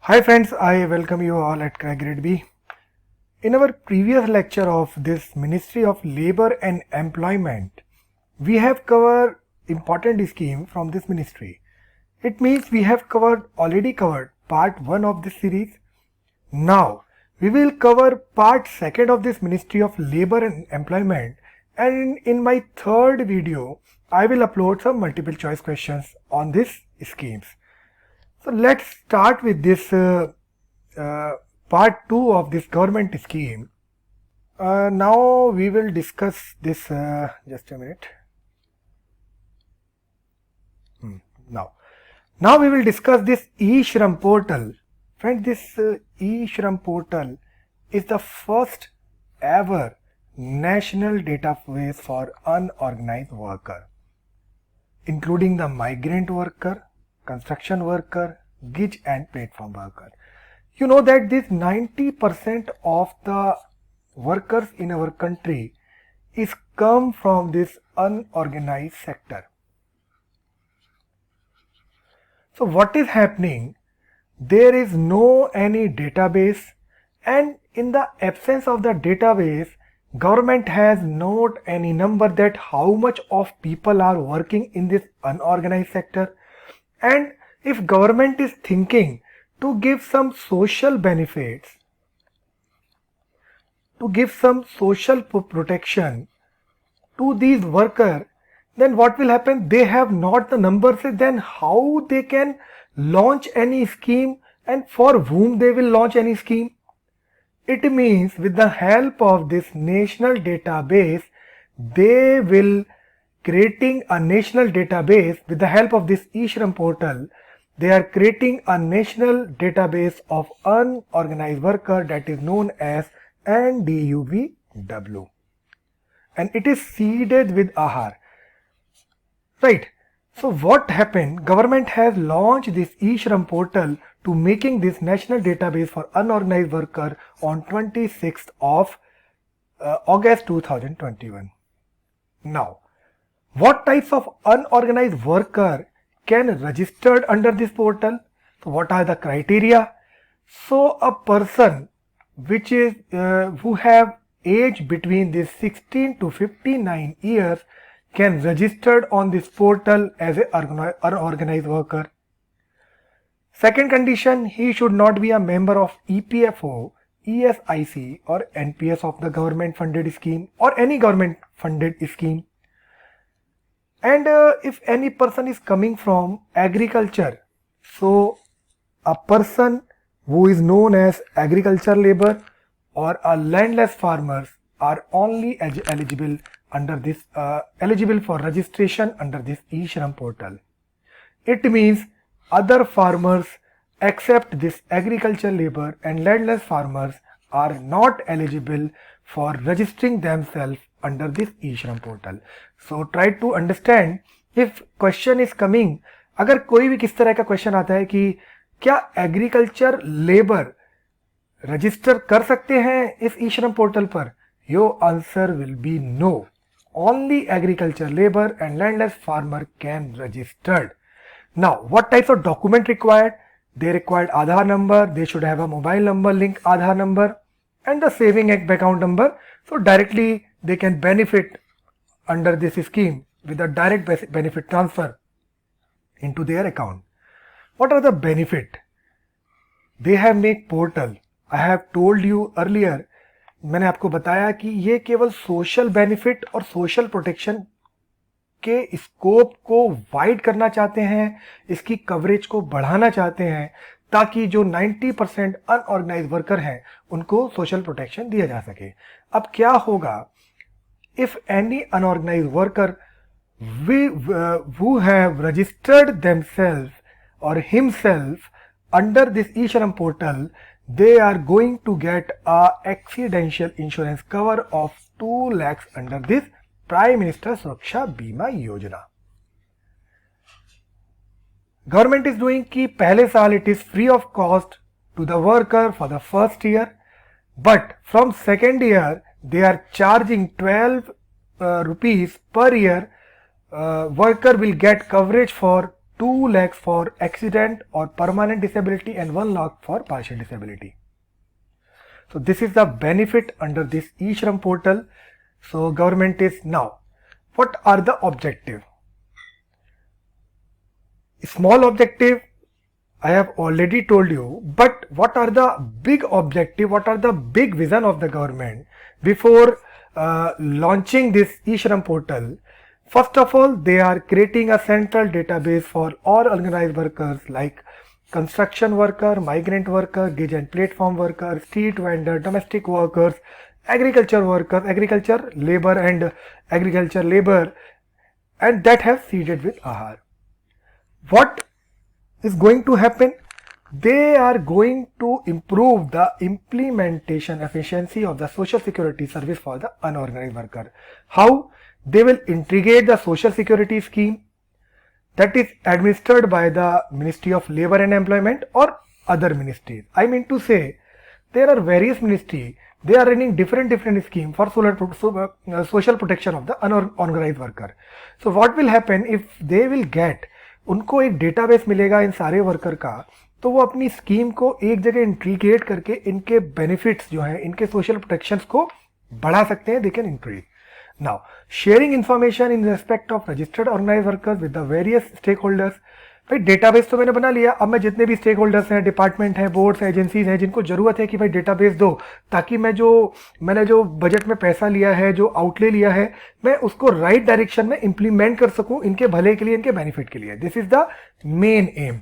Hi friends, I welcome you all at Crack Grade B. In our previous lecture of this Ministry of Labor and Employment, we have covered important scheme from this ministry. It means we have already covered part 1 of this series. Now, we will cover part 2 of this Ministry of Labor and Employment, and in my third video, I will upload some multiple choice questions on these schemes. So let's start with this part 2 of this government scheme. Now we will discuss this, just a minute. Now we will discuss this eShram portal. Friends, this eShram portal is the first ever national database for unorganized worker, including the migrant worker, construction worker, gig and platform worker. You know that this 90% of the workers in our country is come from this unorganized sector. So what is happening? There is no any database, and in the absence of the database, government has not any number that how much of people are working in this unorganized sector. And if government is thinking to give some social benefits, to give some social protection to these workers, then what will happen? They have not the numbers, then how they can launch any scheme and for whom they will launch any scheme? It means with the help of this national database, they will creating a national database with the help of this eShram portal. They are creating a national database of unorganized worker that is known as NDUVW, and it is seeded with Aadhaar. Right. So what happened? Government has launched this eShram portal to making this national database for unorganized worker on 26th of August 2021. Now, what types of unorganized worker can registered under this portal? So what are the criteria? So a person which is who have age between this 16 to 59 years can registered on this portal as an unorganized worker. Second condition, he should not be a member of EPFO, ESIC or NPS of the government funded scheme or any government funded scheme. And if any person is coming from agriculture, so a person who is known as agriculture labor or a landless farmers are only eligible under this eligible for registration under this eShram portal. It means other farmers except this agriculture labor and landless farmers are not eligible for registering themselves under this eShram portal. So try to understand if question is coming, अगर कोई भी किस तरह का question आता है कि क्या एग्रीकल्चर लेबर रजिस्टर कर सकते हैं इस eShram पोर्टल पर, your answer will be no. Only agriculture labor and landless farmer can registered. Now, what types of document required? They required Aadhaar number. They should have a mobile number link Aadhaar number and the saving account number. So directly they can benefit under this scheme with a direct benefit transfer into their account. What are the benefit? They have made portal. I have told you earlier, मैंने आपको बताया कि ये केवल social benefit और social protection के scope को wide करना चाहते हैं, इसकी कवरेज को बढ़ाना चाहते हैं ताकि जो 90% अनऑर्गेनाइज्ड वर्कर हैं उनको सोशल प्रोटेक्शन दिया जा सके. अब क्या होगा if any unorganised worker who have registered themselves or himself under this eShram portal, they are going to get a accidental insurance cover of 2 lakhs under this Prime Minister Suraksha Bima Yojana. Government is doing कि पहले साल it is free of cost to the worker for the first year, but from second year they are charging 12 rupees per year. Worker will get coverage for 2 lakhs for accident or permanent disability and 1 lakh for partial disability. So this is the benefit under this eShram portal. So government is now, what are the objective? Small objective I have already told you, but what are the big objective, what are the big vision of the government before launching this eShram portal? First of all, they are creating a central database for all organized workers like construction worker, migrant worker, gig and platform worker, street vendor, domestic workers, agriculture workers, agriculture labor and that have seeded with Aadhaar. What is going to happen? They are going to improve the implementation efficiency of the social security service for the unorganized worker. How? They will integrate the social security scheme that is administered by the Ministry of Labor and Employment or other ministries. I mean to say, there are various ministries, they are running different schemes for social protection of the unorganized worker. So what will happen if they will get, उनको एक database मिलेगा इन सारे worker का, तो वो अपनी scheme को एक जगह इंटीग्रेट करके इनके बेनिफिट्स जो हैं, इनके सोशल प्रोटेक्शंस को बढ़ा सकते हैं. They can increase. Now sharing information in respect of registered organised workers with the various stakeholders. भाई डेटाबेस तो मैंने बना लिया, अब मैं जितने भी स्टेक होल्डर्स हैं, डिपार्टमेंट हैं, बोर्ड्स, एजेंसीज हैं, जिनको जरूरत है कि भाई डेटाबेस दो, ताकि मैंने जो बजट में पैसा लिया है, जो आउटले लिया है, मैं उसको राइट डायरेक्शन में इंप्लीमेंट कर सकूं इनके भले के लिए, इनके बेनिफिट के लिए. This is the main M.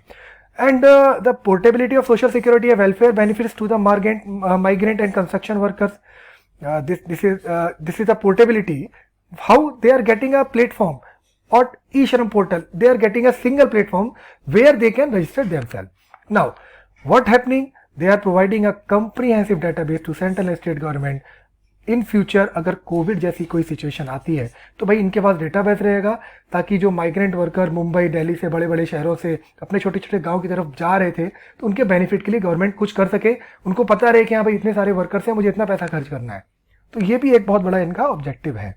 And the portability of social security and welfare benefits to the migrant and construction workers. This is the portability. How they are getting a platform or eShram portal. They are getting a single platform where they can register themselves. Now, what happening? They are providing a comprehensive database to central and state government. In future अगर Covid जैसी कोई situation आती है तो भाई इनके पास database रहेगा, ताकि जो माइग्रेंट वर्कर मुंबई, दिल्ली से, बड़े बड़े शहरों से अपने छोटे छोटे गांव की तरफ जा रहे थे, तो उनके बेनिफिट के लिए गवर्नमेंट कुछ कर सके. उनको पता रहे कि हाँ भाई इतने सारे वर्कर्स हैं, मुझे इतना पैसा खर्च करना है. तो ये भी एक बहुत बड़ा इनका ऑब्जेक्टिव है.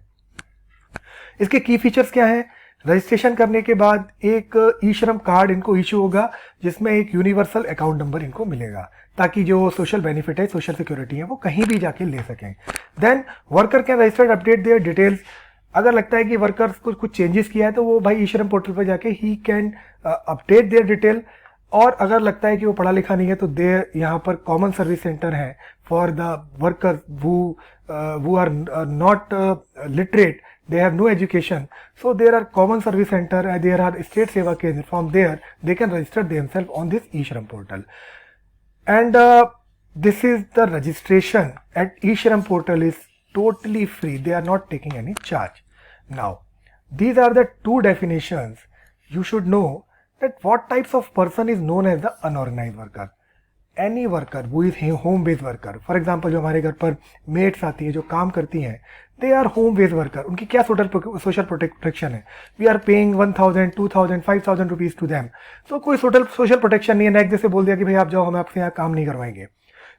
इसके की फीचर्स क्या है? रजिस्ट्रेशन करने के बाद एक eShram कार्ड इनको इशू होगा, जिसमें एक यूनिवर्सल अकाउंट नंबर इनको मिलेगा, ताकि जो सोशल बेनिफिट है, सोशल सिक्योरिटी है, वो कहीं भी जाके ले सकें. Then worker can register update their details. अगर लगता है कि वर्कर्स को कुछ चेंजेस किया है तो वो भाई eShram पोर्टल पर जाके he can update their detail. और अगर लगता है कि वो पढ़ा लिखा नहीं है तो देयर यहाँ पर कॉमन सर्विस सेंटर है for the worker who are not literate, they have no education, so there are common service center and there are state seva kendra. From there they can register themselves on this eShram portal. And this is the registration at eShram portal is totally free. They are not taking any charge. Now these are the two definitions. You should know that what types of person is known as the unorganized worker. Any worker who is home based worker. For example, जो हमारे घर पर mats आती है, जो काम करती हैं, they are home based worker. उनकी क्या social protection है? We are paying 1000, 2000, 5000 rupees to them. So कोई social protection नहीं है. नेक्स्ट डे से बोल दिया कि भाई आप जाओ, हम आपसे यहाँ काम नहीं करवाएंगे.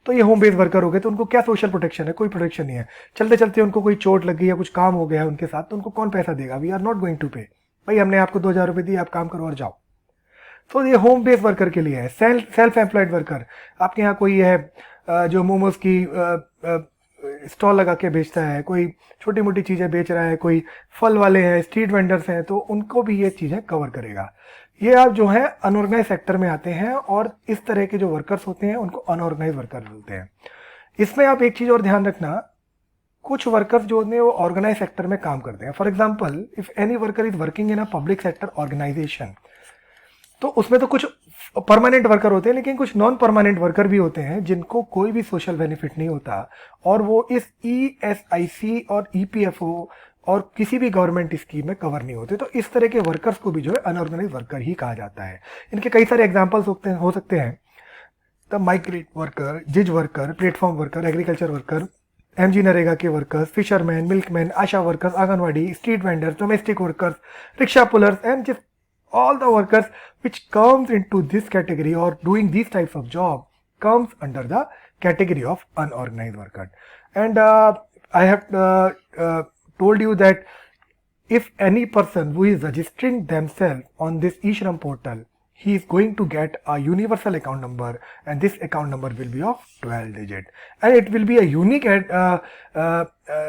तो ये होम बेस्ड वर्कर हो गए, तो उनको क्या सोशल प्रोटेक्शन है? कोई प्रोटेक्शन नहीं है. चलते चलते उनको कोई चोट लग गई या कुछ काम हो गया है उनके साथ, तो उनको कौन पैसा देगा? We are not going to pay. भाई हमने आपको 2000 रुपये दिए, आप काम करो और जाओ. तो ये होम बेस्ड वर्कर के लिए है. सेल्फ एम्प्लॉयड वर्कर, आपके यहाँ कोई है जो मोमोज की स्टॉल लगा के बेचता है, कोई छोटी मोटी चीज़ें बेच रहा है, कोई फल वाले हैं, स्ट्रीट वेंडर्स हैं, तो उनको भी ये चीज़ें कवर करेगा. ये आप जो है अनऑर्गेनाइज सेक्टर में आते हैं, और इस तरह के जो वर्कर्स होते हैं उनको अनऑर्गेनाइज वर्कर बोलते हैं. इसमें आप एक चीज़ और ध्यान रखना, कुछ वर्कर्स जो होते हैं वो ऑर्गेनाइज सेक्टर में काम करते हैं. For example, if any worker is working in a public sector organisation, तो उसमें तो कुछ परमानेंट वर्कर होते हैं, लेकिन कुछ नॉन परमानेंट वर्कर भी होते हैं जिनको कोई भी सोशल बेनिफिट नहीं होता, और वो इस ESIC और EPFO और किसी भी गवर्नमेंट स्कीम में कवर नहीं होते. तो इस तरह के वर्कर्स को भी जो है अनऑर्गेनाइज वर्कर ही कहा जाता है. इनके कई सारे एग्जाम्पल्स हो सकते हैं. The migrant worker, gig worker, platform worker, agriculture worker, MG NREGA के workers, fisherman, milkman, ASHA workers, anganwadi, street vendors, domestic workers, rickshaw pullers, and just all the workers which comes into this category or doing these types of job comes under the category of unorganized worker. And I have told you that if any person who is registering themselves on this eShram portal, he is going to get a universal account number, and this account number will be of 12 digit, and it will be a unique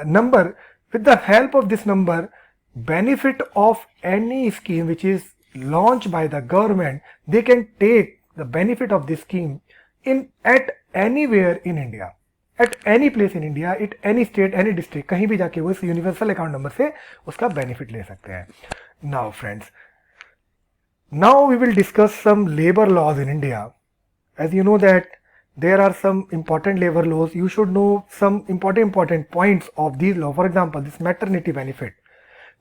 number. With the help of this number, benefit of any scheme which is launched by the government, they can take the benefit of this scheme at anywhere in India, at any place in India, at any state, any district, कहीं भी जाके वो इस universal account number से उसका benefit ले सकते हैं. Now friends, now we will discuss some labor laws in India. As you know that there are some important labor laws, you should know some important points of these laws. For example, this maternity benefit.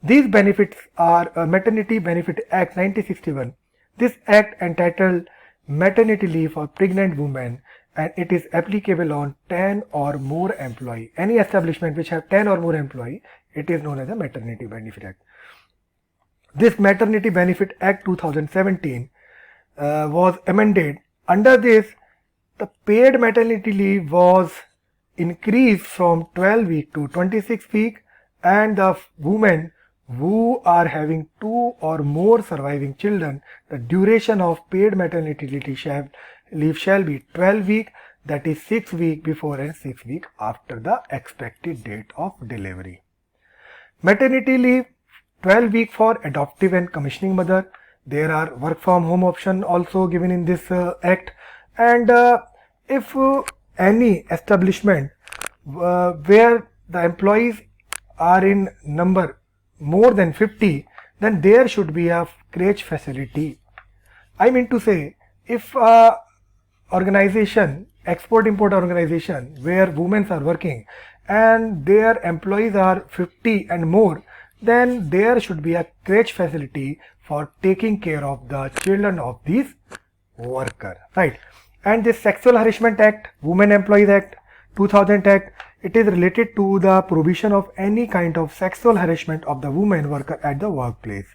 These benefits are Maternity Benefit Act 1961. This act entitled maternity leave for pregnant women, and it is applicable on 10 or more employee. Any establishment which have 10 or more employee, it is known as a Maternity Benefit Act. This Maternity Benefit Act 2017 was amended. Under this, the paid maternity leave was increased from 12 weeks to 26 weeks, and the women who are having 2 or more surviving children, the duration of paid maternity leave shall be 12 weeks, that is 6 weeks before and 6 weeks after the expected date of delivery. Maternity leave 12 weeks for adoptive and commissioning mother. There are work from home option also given in this act, and if any establishment where the employees are in number more than 50, then there should be a crèche facility. I mean to say, if organization, export-import organization where women are working and their employees are 50 and more, then there should be a crèche facility for taking care of the children of these workers, right? And this Sexual Harassment Act, Women Employees Act 2000 Act, it is related to the provision of any kind of sexual harassment of the women worker at the workplace,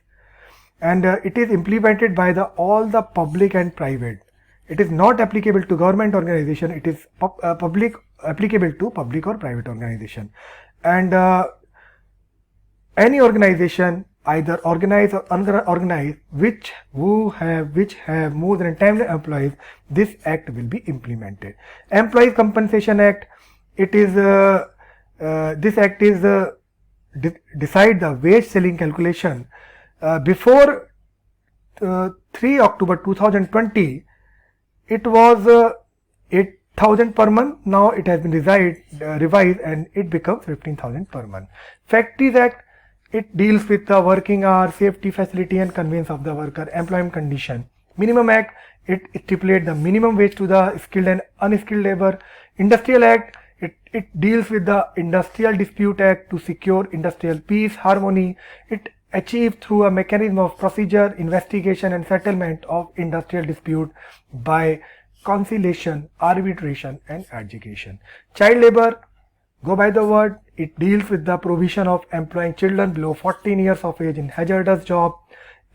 and it is implemented by all the public and private. It is not applicable to government organization. It is applicable to public or private organization, and any organization, either organized or unorganized, which have more than 10 employees, this act will be implemented. Employees Compensation Act, it is this act is decide the wage ceiling calculation. Before 3 October 2020, it was 8,000 per month. Now it has been revised and it becomes 15,000 per month. Factories Act, it deals with the working hour, safety, facility and convenience of the worker, employment condition. Minimum Act, it stipulates the minimum wage to the skilled and unskilled labor. Industrial Act, it deals with the Industrial Dispute Act to secure industrial peace, harmony. It achieved through a mechanism of procedure, investigation and settlement of industrial dispute by conciliation, arbitration and adjudication. Child labor, go by the word, it deals with the provision of employing children below 14 years of age in hazardous job.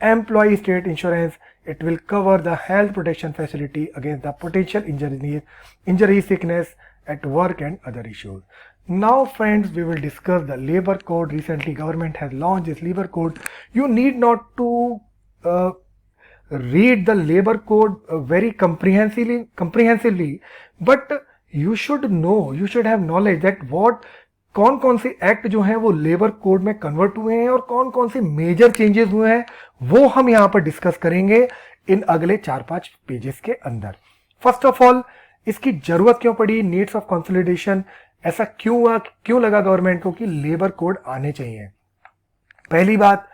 Employee state insurance, it will cover the health protection facility against the potential injury, sickness at work and other issues. Now friends, we will discuss the labor code. Recently government has launched this labor code. You need not to read the labor code very comprehensively, but you should know, you should have knowledge that what कौन से act जो हैं वो labour code में convert हुए हैं और कौन से मेजर चेंजेस हुए हैं, वो हम यहाँ पर डिस्कस करेंगे इन अगले 4-5 पेजेस के अंदर. फर्स्ट ऑफ ऑल, इसकी जरूरत क्यों पड़ी, नीड्स ऑफ कंसोलिडेशन, ऐसा क्यों लगा गवर्नमेंट को कि लेबर कोड आने चाहिए. पहली बात,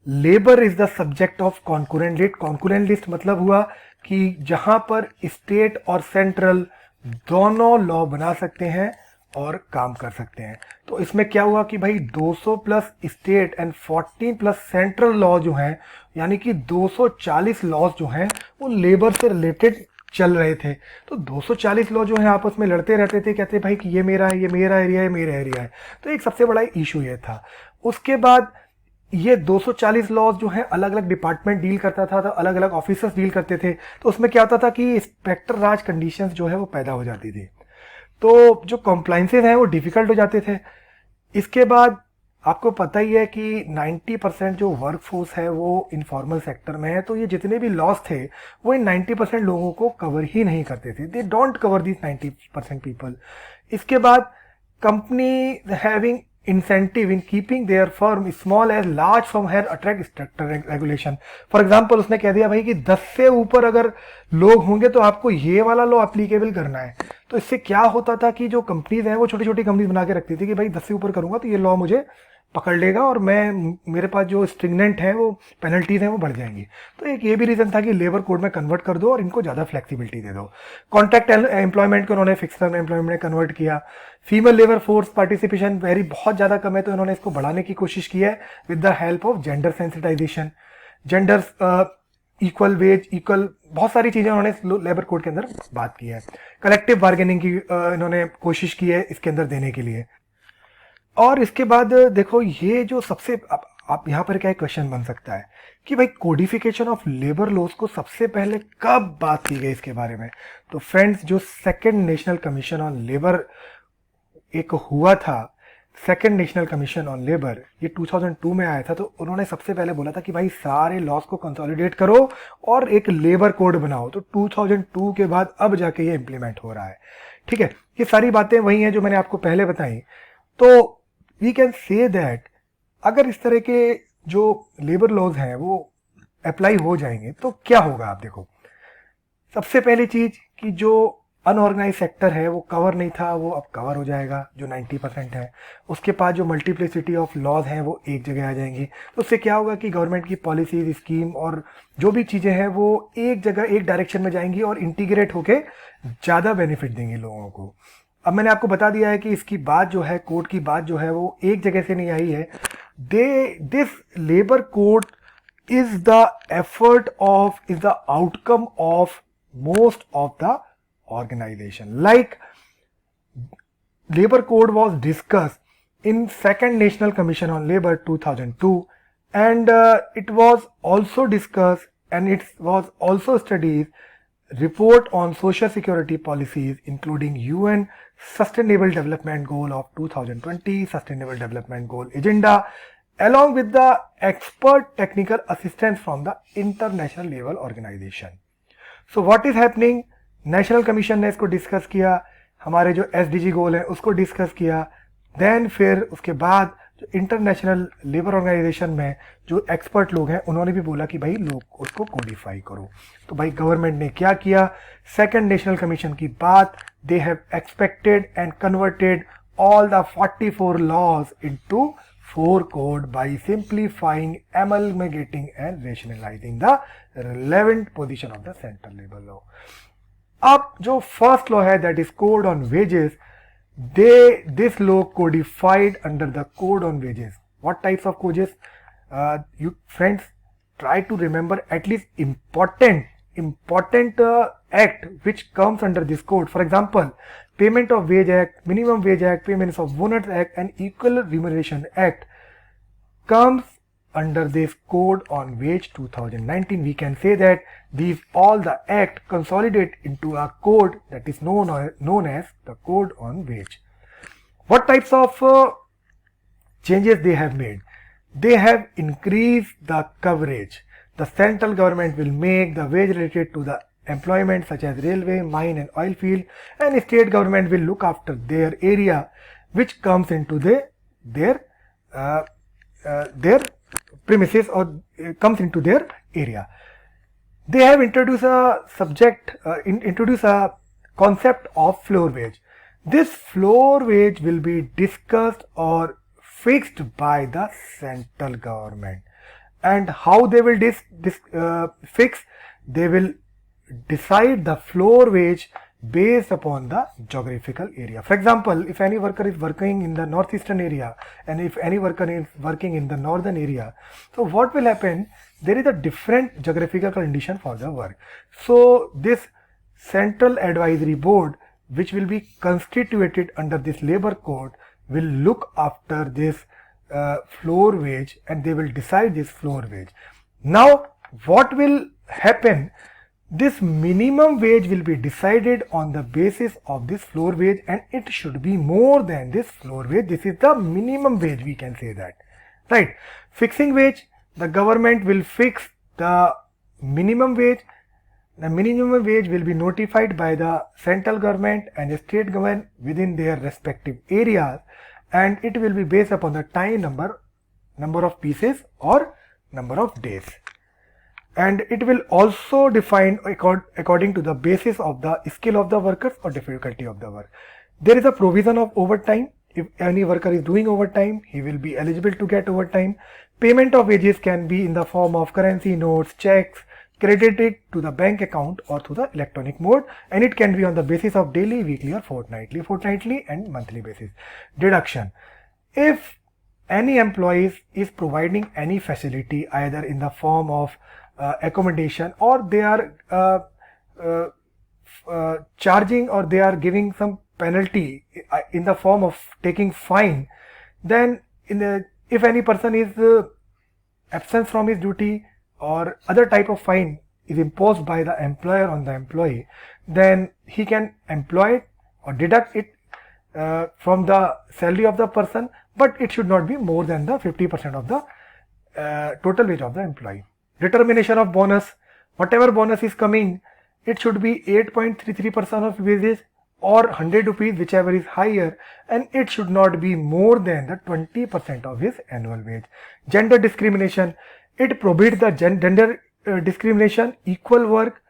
labour is the subject of concurrent list. Concurrent list मतलब हुआ कि जहां पर स्टेट और सेंट्रल दोनों लॉ बना सकते हैं और काम कर सकते हैं. तो इसमें क्या हुआ कि भाई 200 plus state and 14 plus central law जो हैं, यानी कि 240 लॉज जो हैं वो लेबर से रिलेटेड चल रहे थे. तो 240 लॉ जो हैं आपस में लड़ते रहते थे, कहते भाई कि ये मेरा है, ये मेरा एरिया है, मेरा एरिया है. तो एक सबसे बड़ा इशू ये था. उसके बाद ये 240 लॉज जो हैं अलग अलग डिपार्टमेंट डील करता था, तो अलग अलग ऑफिसर्स डील करते थे. तो उसमें क्या होता था कि इंस्पेक्टर राज कंडीशंस जो है वो पैदा हो जाती थी. तो जो कॉम्प्लाइंसेस हैं वो डिफिकल्ट हो जाते थे. इसके बाद आपको पता ही है कि 90% जो वर्कफोर्स है वो इनफॉर्मल सेक्टर में है, तो ये जितने भी लॉस थे वो इन 90% लोगों को कवर ही नहीं करते थे. They don't cover this 90% people. इसके बाद company having incentive in keeping their firm small as large firm है attract structure regulation. For example उसने कह दिया भाई कि 10 से ऊपर अगर लोग होंगे तो आपको ये वाला लॉ अप्लीकेबल करना है. तो इससे क्या होता था कि जो कंपनीज हैं वो छोटी छोटी कंपनीज बना के रखती थी कि भाई 10 से ऊपर करूंगा तो ये लॉ मुझे पकड़ लेगा और मेरे पास जो स्ट्रिगनेंट है वो पेनल्टीज हैं वो बढ़ जाएंगी. तो एक ये भी रीजन था कि लेबर कोड में कन्वर्ट कर दो और इनको ज़्यादा फ्लेक्सिबिलिटी दे दो. कॉन्ट्रैक्ट एम्प्लॉयमेंट को उन्होंने फिक्स टर्म एम्प्लॉयमेंट में कन्वर्ट किया. फीमेल लेबर फोर्स पार्टिसिपेशन बहुत ज़्यादा कम है, तो इन्होंने इसको बढ़ाने की कोशिश की है with the help of gender sensitisation, gender equal wage, equal बहुत सारी चीज़ें उन्होंने लेबर कोड के अंदर बात की है. कलेक्टिव बार्गेनिंग की इन्होंने कोशिश की है इसके अंदर देने के लिए. और इसके बाद देखो ये जो सबसे आप यहाँ पर क्या क्वेश्चन बन सकता है कि भाई कोडिफिकेशन ऑफ लेबर लॉज को सबसे पहले कब बात की गई इसके बारे में. तो फ्रेंड्स, जो second national commission on labour एक हुआ था, second national commission on labour, ये 2002 में आया था. तो उन्होंने सबसे पहले बोला था कि भाई सारे लॉज को कंसोलिडेट करो और एक लेबर कोड बनाओ. तो 2002 के बाद अब जाके ये इम्प्लीमेंट हो रहा है. ठीक है, ये सारी बातें वही हैं जो मैंने आपको पहले बताई. तो वी कैन से दैट अगर इस तरह के जो लेबर लॉज हैं वो अप्लाई हो जाएंगे तो क्या होगा. आप देखो, सबसे पहली चीज कि जो अनऑर्गेनाइज सेक्टर है वो कवर नहीं था, वो अब कवर हो जाएगा जो 90% है. उसके पास जो मल्टीप्लिसिटी ऑफ लॉज हैं वो एक जगह आ जाएंगी. तो उससे क्या होगा कि गवर्नमेंट की पॉलिसीज, स्कीम और जो भी चीज़ें हैं वो एक जगह एक डायरेक्शन में जाएंगी और इंटीग्रेट होके ज़्यादा बेनिफिट देंगी लोगों को. अब मैंने आपको बता दिया है कि इसकी बात जो है, कोड की बात जो है वो एक जगह से नहीं आई है. This labour code is the effort of, is the outcome of most of the organization. Like labor code was discussed in second national commission on labor 2002, and it was also discussed and it was also studied report on social security policies including UN sustainable development goal of 2020 sustainable development goal agenda along with the expert technical assistance from the international labor organization. So what is happening, national commission ने इसको discuss किया, हमारे जो SDG गोल है उसको discuss किया. Then फिर उसके बाद जो इंटरनेशनल लेबर ऑर्गेनाइजेशन में जो एक्सपर्ट लोग हैं उन्होंने भी बोला कि भाई लोग उसको कोडिफाई करो. तो भाई गवर्नमेंट ने क्या किया, सेकंड नेशनल कमीशन की बात, they have expected and converted all the 44 laws into 4 code by simplifying, amalgamating and rationalizing the relevant position of the central labor law. अब जो first law है that is code on wages, this law codified under the code on wages. What types of codes? You friends try to remember at least important act which comes under this code. For example, Payment of Wage Act, Minimum Wage Act, Payments of Bonus Act and Equal Remuneration Act comes under this code on wage 2019. We can say that these all the act consolidate into a code that is known as the code on wage. What types of changes they have made? They have increased the coverage. The central government will make the wage related to the employment such as railway, mine and oil field, and state government will look after their area which comes into their premises or comes into their area. They have introduced a concept of floor wage. This floor wage will be discussed or fixed by the central government. And how they will fix? They will decide the floor wage based upon the geographical area. For example, if any worker is working in the northeastern area and if any worker is working in the northern area, so what will happen? There is a different geographical condition for the work. So this central advisory board, which will be constituted under this labor code, will look after this floor wage and they will decide this floor wage. Now what will happen? This minimum wage will be decided on the basis of this floor wage, and it should be more than this floor wage. This is the minimum wage, we can say that, right? Fixing wage, the government will fix the minimum wage. The minimum wage will be notified by the central government and the state government within their respective areas, and it will be based upon the time number of pieces or number of days. And it will also define according to the basis of the skill of the workers or difficulty of the work. There is a provision of overtime. If any worker is doing overtime, he will be eligible to get overtime. Payment of wages can be in the form of currency notes, checks, credited to the bank account or through the electronic mode, and it can be on the basis of daily, weekly or fortnightly and monthly basis. Deduction. If any employee is providing any facility either in the form of accommodation, or they are charging, or they are giving some penalty in the form of taking fine, then if any person is absent from his duty or other type of fine is imposed by the employer on the employee, then he can employ it or deduct it from the salary of the person, but it should not be more than the 50% of the total wage of the employee. Determination of bonus. Whatever bonus is coming, it should be 8.33% of wages or 100 rupees, whichever is higher, and it should not be more than the 20% of his annual wage. Gender discrimination. It prohibits the gender discrimination, equal work,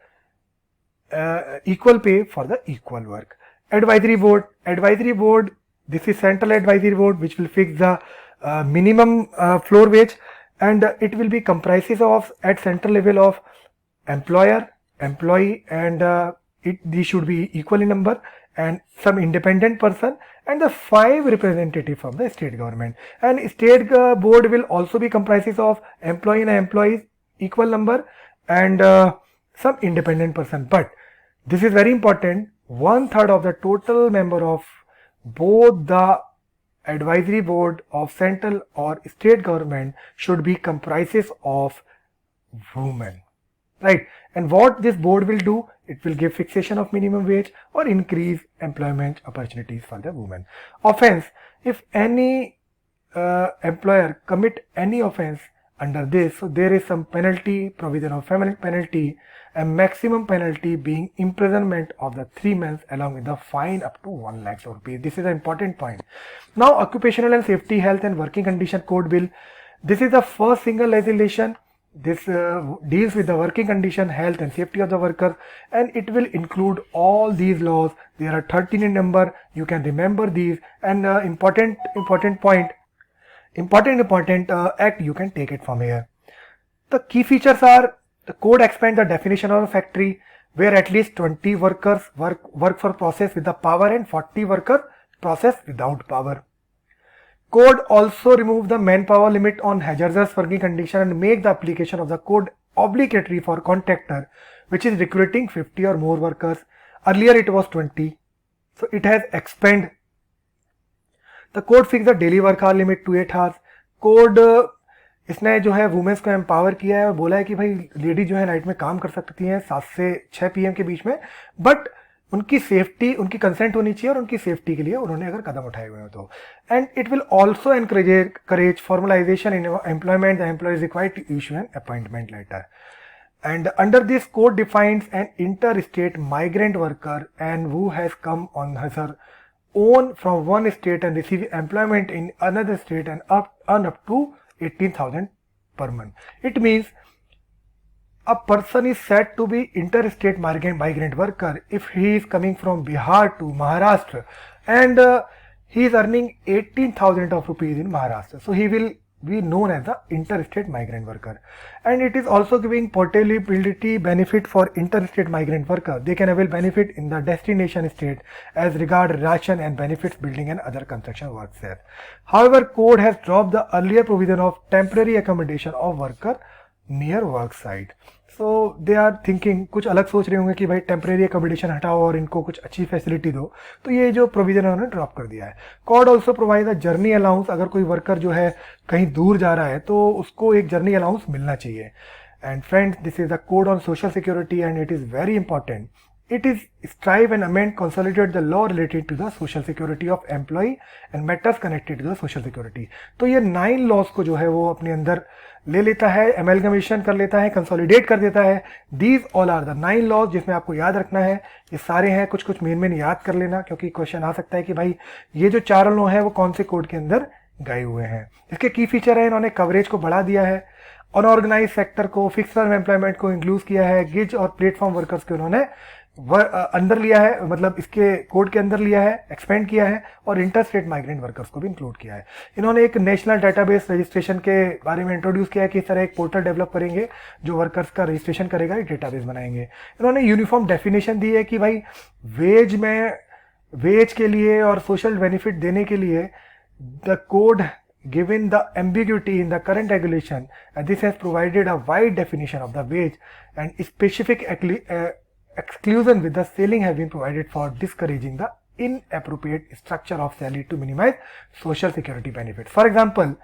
equal pay for the equal work. Advisory board. Advisory board, this is central advisory board which will fix the minimum floor wage, and it will be comprises of at central level of employer, employee, and these should be equal in number, and some independent person, and the 5 representatives from the state government. And state board will also be comprises of employee and employees equal number, and some independent person. But this is very important, 1/3 of the total member of both the advisory board of central or state government should be comprises of women, right? And what this board will do, it will give fixation of minimum wage or increase employment opportunities for the women. Offense. If any employer commit any offense under this, so there is some penalty, provision of penalty, and maximum penalty being imprisonment of the 3 months along with the fine up to 1 lakh rupees. This is an important point. Now, Occupational and Safety, Health and Working Condition Code Bill. This is the first single legislation. This deals with the working condition, health and safety of the worker, and it will include all these laws. There are 13 in number. You can remember these, and important act, you can take it from here. The key features are: the code expands the definition of a factory where at least 20 workers work for process with the power and 40 workers process without power. Code also remove the manpower limit on hazardous working condition and make the application of the code obligatory for contractor which is recruiting 50 or more workers. Earlier it was 20, so it has expanded. The code fix the daily work hour limit to 8 hours. Code इसने जो है women's को empower किया है और बोला है कि भाई लेडी जो है नाइट में काम कर सकती हैं 7 से 6 PM के बीच में, बट उनकी सेफ्टी, उनकी कंसेंट होनी चाहिए और उनकी सेफ्टी के लिए उन्होंने अगर कदम उठाए हुए हो तो. And it will also encourage formalization in employment. The employer is required to issue an appointment letter. And under this code defines an interstate migrant worker and who has come on her own from one state and receive employment in another state and earn up to 18,000 per month. It means a person is said to be interstate migrant worker if he is coming from Bihar to Maharashtra and he is earning 18,000 of rupees in Maharashtra. So he will be known as the interstate migrant worker. And it is also giving portability benefit for interstate migrant worker. They can avail benefit in the destination state as regard ration and benefits building and other construction works there. However, code has dropped the earlier provision of temporary accommodation of worker near work site. So they are thinking, कुछ अलग सोच रहे होंगे कि भाई temporary accommodation हटाओ और इनको कुछ अच्छी फैसिलिटी दो, तो ये जो प्रोविजन है उन्होंने ड्रॉप कर दिया है. Code also provide a journey allowance. अगर कोई वर्कर जो है कहीं दूर जा रहा है तो उसको एक जर्नी अलाउंस मिलना चाहिए. And friends, this is the code on social security and it is very important. It is strive and amend, consolidate the law related to the social security of employee and matters connected to the social security. तो ये 9 laws को जो है वो अपने अंदर ले लेता है, एमेलगमेशन कर लेता है, कंसोलिडेट कर देता है. These all are the 9 laws जिसमें आपको याद रखना है. ये सारे हैं, कुछ कुछ मेन याद कर लेना, क्योंकि क्वेश्चन आ सकता है कि भाई ये जो 4 लॉ हैं वो कौन से कोड के अंदर गए हुए हैं. इसके की फीचर है, इन्होंने कवरेज को बढ़ा दिया है, अनऑर्गेनाइज सेक्टर को, फिक्स टर्म एम्प्लॉयमेंट को इंक्लूड किया है, गिग और प्लेटफॉर्म वर्कर्स को उन्होंने अंदर लिया है, मतलब इसके कोड के अंदर लिया है, एक्सपेंड किया है, और इंटर स्टेट माइग्रेंट वर्कर्स को भी इंक्लूड किया है. इन्होंने एक नेशनल डेटाबेस रजिस्ट्रेशन के बारे में इंट्रोड्यूस किया है कि इस तरह एक पोर्टल डेवलप करेंगे जो वर्कर्स का रजिस्ट्रेशन करेगा, एक डेटाबेस बनाएंगे. इन्होंने यूनिफॉर्म डेफिनेशन दी है कि भाई वेज के लिए और सोशल बेनिफिट देने के लिए the code given the ambiguity in the current regulation, and this has provided a wide definition of the wage, and specific exclusion with the ceiling have been provided for discouraging the inappropriate structure of salary to minimize social security benefits. For example,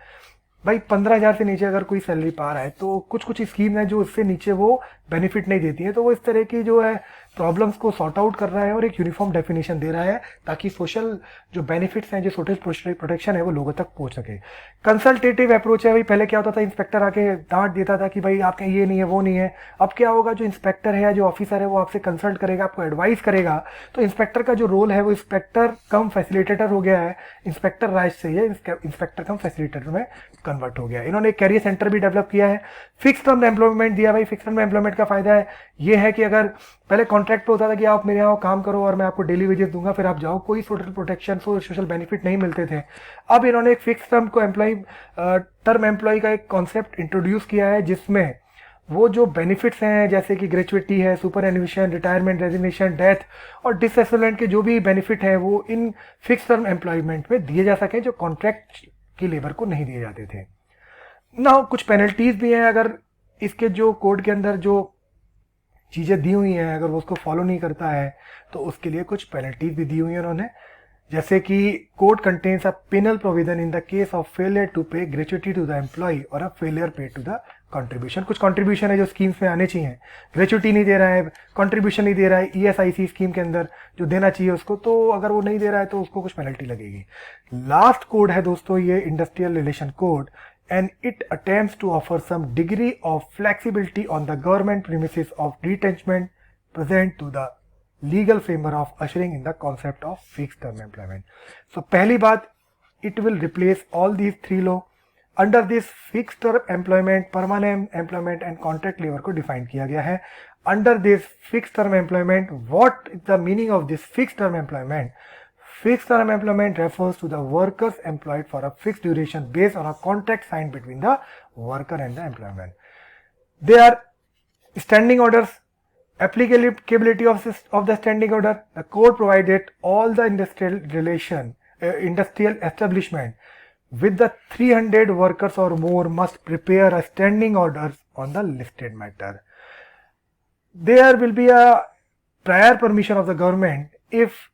भाई 15,000 से नीचे अगर कोई salary पा रहा है तो कुछ कुछ स्कीम है जो इससे नीचे वो बेनिफिट नहीं देती है, तो वो इस तरह की जो है प्रॉब्लम्स को सॉर्ट आउट कर रहा है और एक यूनिफॉर्म डेफिनेशन दे रहा है ताकि सोशल जो बेनिफिट्स हैं, जो सोशल प्रोटेक्शन है, वो लोगों तक पहुंच सके. कंसल्टेटिव अप्रोच है. भाई पहले क्या होता था, इंस्पेक्टर आके डांट देता था कि भाई आपके ये नहीं है, वो नहीं है. अब क्या होगा, जो इंस्पेक्टर है, जो ऑफिसर है, वो आपसे कंसल्ट करेगा, आपको एडवाइस करेगा. तो इंस्पेक्टर का जो रोल है वो इंस्पेक्टर कम फैसिलिटेटर हो गया है. इंस्पेक्टर राइट से ये इंस्पेक्टर कम फैसिलिटेटर में कन्वर्ट हो गया. इन्होंने कैरियर सेंटर भी डेवलप किया है. फिक्स टर्म एम्प्लॉयमेंट दिया. भाई फिक्स टर्म एम्प्लॉयमेंट का फायदा है ये है कि अगर पहले कॉन्ट्रैक्ट पे होता था कि आप मेरे यहाँ काम करो और मैं आपको डेली वेजेस दूंगा, फिर आप जाओ, कोई सोशल प्रोटेक्शन, सोशल बेनिफिट नहीं मिलते थे. अब इन्होंने एक फिक्स टर्म को टर्म एम्प्लॉय का एक कॉन्सेप्ट इंट्रोड्यूस किया है जिसमें वो जो बेनिफिट्स हैं जैसे कि ग्रेचुइटी है, सुपर एन्यूशन, रिटायरमेंट, रेजिग्नेशन, डेथ और डिसएसेसमेंट के जो भी बेनिफिट हैं वो इन फिक्स टर्म एम्प्लॉयमेंट में दिए जा सकें जो कॉन्ट्रैक्ट की लेबर को नहीं दिए जाते थे. ना कुछ पेनल्टीज भी हैं अगर इसके जो कोड के अंदर जो चीज़ें दी हुई हैं अगर वो उसको फॉलो नहीं करता है तो उसके लिए कुछ पेनल्टीज भी दी हुई हैं उन्होंने, जैसे कि code contains a penal provision in the case of failure to pay gratuity to the employ और a failure pay to the contribution. कुछ कंट्रीब्यूशन है जो स्कीम्स में आने चाहिए, ग्रेचुइटी नहीं दे रहा है, कंट्रीब्यूशन नहीं दे रहा है ईएसआईसी स्कीम के अंदर जो देना चाहिए उसको, तो अगर वो नहीं दे रहा है तो उसको कुछ पेनल्टी लगेगी. लास्ट कोड है दोस्तों ये industrial relation code, and it attempts to offer some degree of flexibility on the government premises of retrenchment present to the legal framework of ushering in the concept of fixed term employment. So पहली बात, it will replace all these 3 law. Under this fixed term employment, permanent employment and contract labor को define किया गया है. Under this fixed term employment, what is the meaning of this fixed term employment? Fixed term employment refers to the workers employed for a fixed duration based on a contract signed between the worker and the employment. They are standing orders. Applicability of the standing order. The code provided all the industrial establishment with the 300 workers or more must prepare a standing orders on the listed matter. There will be a prior permission of the government if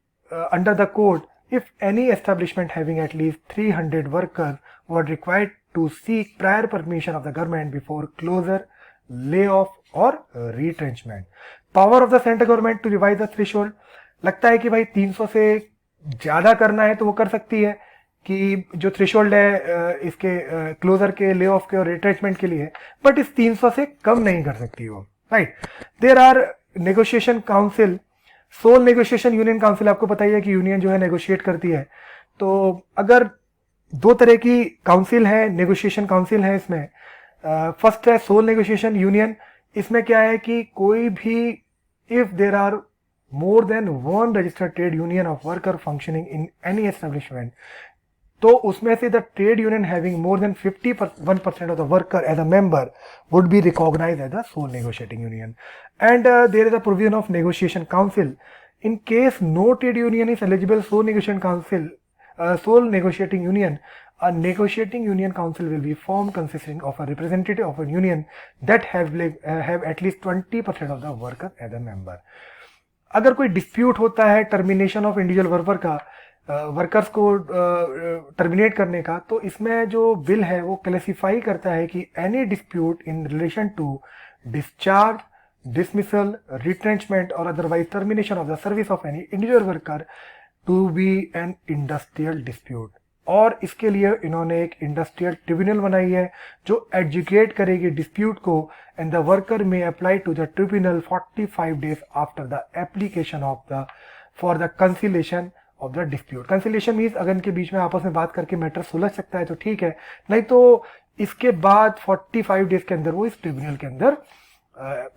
under the code, if any establishment having at least 300 workers were required to seek prior permission of the government before closure, layoff or retrenchment. Power of the central government to revise the threshold. लगता है कि भाई 300 से ज़्यादा करना है तो वो कर सकती है कि जो थ्रेशोल्ड है इसके क्लोजर के, ले ऑफ के और रिट्रेचमेंट के लिए, बट इस 300 से कम नहीं कर सकती वो, right. There are negotiation council, sole negotiation union council, आपको पता ही है कि यूनियन जो है नेगोशिएट करती है. तो अगर 2 तरह की काउंसिल है, नेगोशिएशन काउंसिल है इसमें. फर्स्ट है सोल नेगोशिएशन यूनियन. इसमें क्या है कि कोई भी if there are more than 1 registered trade union of worker functioning in any establishment, तो उसमें से the trade union having more than 51% of the worker as a member would be recognised as the sole negotiating union. And there is a provision of negotiation council in case no trade union is eligible sole negotiation council, sole negotiating union. A negotiating union council will be formed consisting of a representative of a union that have at least 20% of the workers as a member. अगर कोई dispute होता है termination of individual worker का, workers को terminate करने का, तो इसमें जो बिल है वो क्लासिफाई करता है कि any dispute in relation to discharge, dismissal, retrenchment or otherwise termination of the service of any individual worker to be an industrial dispute. और इसके लिए इन्होंने एक इंडस्ट्रियल ट्रिब्यूनल बनाई है जो एजुकेट करेगी डिस्प्यूट को, and the worker may apply to the tribunal 45 days after the application of the for the conciliation of the dispute. Conciliation means अगर इनके बीच में आपस में बात करके मैटर सुलझ सकता है तो ठीक है, नहीं तो इसके बाद 45 days के अंदर वो इस ट्रिब्यूनल के अंदर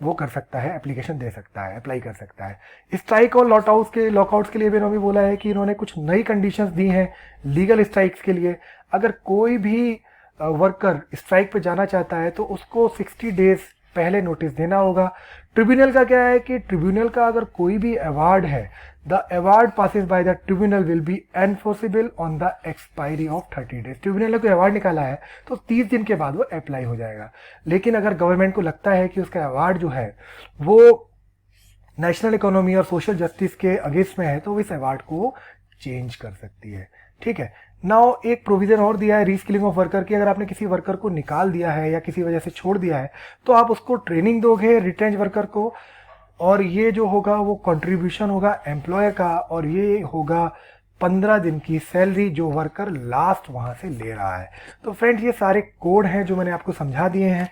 वो कर सकता है, एप्लीकेशन दे सकता है, अप्लाई कर सकता है. स्ट्राइक और लॉकआउट्स के लिए भी इन्होंने बोला है कि इन्होंने कुछ नई कंडीशंस दी हैं लीगल स्ट्राइक्स के लिए. अगर कोई भी वर्कर स्ट्राइक पे जाना चाहता है तो उसको 60 days पहले नोटिस देना होगा. ट्रिब्यूनल का क्या है कि ट्रिब्यूनल का अगर कोई भी अवार्ड है, the award passes by the tribunal will be enforceable on the expiry of 30 days. Tribunal ने कोई अवार्ड निकाला है तो 30 दिन के बाद वो अप्लाई हो जाएगा. लेकिन अगर गवर्नमेंट को लगता है कि उसका अवार्ड जो है वो नेशनल इकोनॉमी और सोशल जस्टिस के अगेंस्ट में है तो वो इस अवार्ड को चेंज कर सकती है. ठीक है. नाउ एक प्रोविजन और दिया है रीस्किलिंग ऑफ वर्कर की. अगर आपने किसी वर्कर को निकाल दिया है या किसी वजह से छोड़ दिया है तो आप उसको ट्रेनिंग दोगे रिटेंच वर्कर को, और ये जो होगा वो कंट्रीब्यूशन होगा एम्प्लॉयर का, और ये होगा 15 दिन की सैलरी जो वर्कर लास्ट वहां से ले रहा है. तो फ्रेंड्स ये सारे कोड हैं जो मैंने आपको समझा दिए हैं.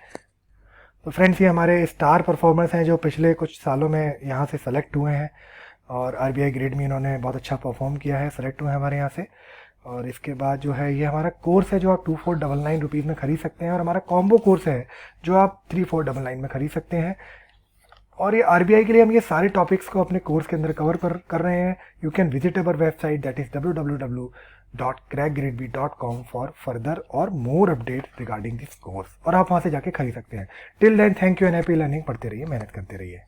तो फ्रेंड्स ये हमारे स्टार परफॉर्मर्स हैं जो पिछले कुछ सालों में यहाँ से सेलेक्ट हुए हैं और आरबीआई ग्रेड में इन्होंने बहुत अच्छा परफॉर्म किया है, सेलेक्ट हुए हैं हमारे यहाँ से. और इसके बाद जो है ये हमारा कोर्स है जो आप 2499 रुपीज़ में खरीद सकते हैं, और हमारा कॉम्बो कोर्स है जो आप 3499 में खरीद सकते हैं. और ये आरबीआई के लिए हम ये सारे टॉपिक्स को अपने कोर्स के अंदर कवर कर रहे हैं. You can visit our website that is www.crackgradeb.com for further और more update regarding this course, और आप वहाँ से जाके खरीद सकते हैं. Till then thank you and happy learning. पढ़ते रहिए, मेहनत करते रहिए.